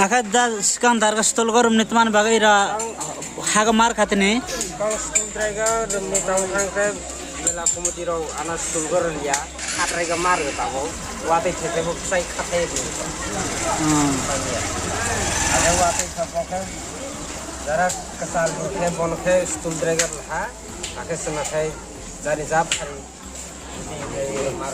आखा दा सिगां दारगा स्टल गरम नितमान बागैरा हागा मार खातने स्टल ड्राइगा रमने टाउन मेला कमिटी राव आना स्टल गरम या खाट्राइगा मार गताबो वाते थेथे को साइ खाथे दे अरे वाते खपके जरा कसाल खे बनखे स्टल ड्राइगा लहा आके सना खाय जानि जाब खारी मार